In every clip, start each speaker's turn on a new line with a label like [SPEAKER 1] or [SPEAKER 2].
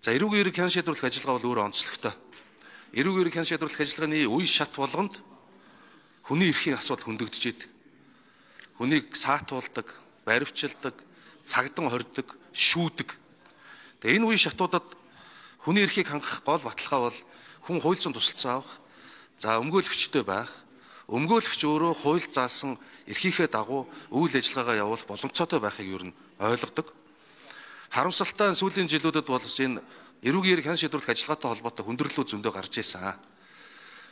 [SPEAKER 1] За эрүүгийн эрэг хян шийдвэрлэх ажиллагаа бол өөрөө онцлогтой. Эрүүгийн эрэг хян шийдвэрлэх ажиллагааны үе шат болгонд хүний эрхийн асуудал хөндөгдөж идэг. Хүнийг саатуулдаг, баривчилдаг, цагдан хордог, шүүдэг. Тэгээ энэ үе шатуудад хүний эрхийг хангах гол баталгаа бол хүн хууль зүйн тусалцаа авах, за өмгөөлөгчтэй байх, өмгөөлөгч өөрөө хууль заасан эрхийнхээ дагуу үйл ажиллагаагаа явуулах боломжтой байхыг ер нь ойлгодог. Харамсалтай сүүлийн жилүүдэд бол энэ эрүүгийн эрэг хян шийдвэрлэх ажиллагаатай холбоотой хүндрэлүүд зөндөө гарч ирсэн.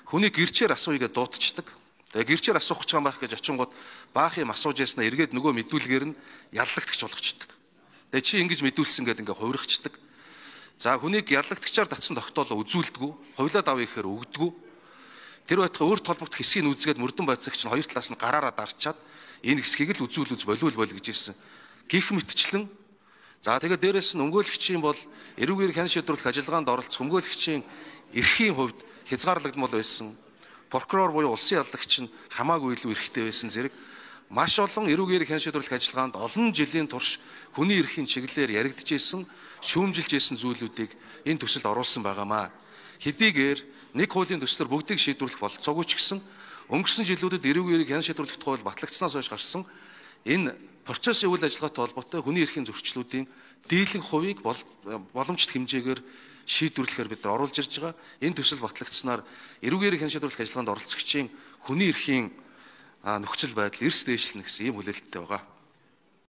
[SPEAKER 1] Хүнийг гэрчээр асууя гэж дуутчихдаг. Тэгээ гэрчээр асуух гэж байх гэж очингууд баах юм асууж яснаа эргээд нөгөө мэдүүлгээр нь яллагдагч болгочдөг. Тэгээ чи ингэж мэдүүлсэн гэдэг ингээ хувирахчдаг. За хүнийг яллагдагчаар татсан тогтоолоо үзүүлдэггүй, хувилаад авъя гэхээр өгдөггүй. Тэр байтугай өөрт холбогдох хэсгийг үзгээд мөрдөн байцаагч нь хоёр талаас нь гараараа дарчаад энэ хэсгийг л үзүүл болиул гэж хэлсэн. Гих мэтчлэн за тэгээд дээрэс нь өмгөөлөгчийн бол эрүүгийн эрэг хян шийдвэрлэх ажиллагаанд оролцох өмгөөлөгчийн эрхийн хувьд хязгаарлагдмал байсан. Прокурор буюу улсын яллагч нь хамаагүй илүү эрхтэй байсан зэрэг маш олон эрүүгийн эрэг хян шийдвэрлэх ажиллагаанд олон жилийн турш хүний эрхийн чиглэлээр яригдчихсэн, шүүмжилжсэн зүйлүүдийг энэ төсөлд оруулсан байгаамаа. Хэдийгээр нэг хуулийн төслөөр бүгдийг шийдвэрлэх болцоогүй ч гэсэн өнгөрсөн жилүүдэд эрүүгийн эрэг хян шийдвэрлэх тухай батлагдсанаас хойш гарсан энэ процессын үйл ажиллагаатай холбоотой хүний эрхийн зөрчлүүдийн дийлэнх хувийг боломжит хэмжээгээр шийдвэрлэхээр бид нар оруулж ирж байгаа. Энэ төсөл батлагдсанаар эрүүгийн эрэг хян шийдвэрлэх ажиллагаанд оролцогчийн хүний эрхийн нөхцөл байдал эрс дээшлэнэ гэсэн ийм хүлээлттэй байгаа.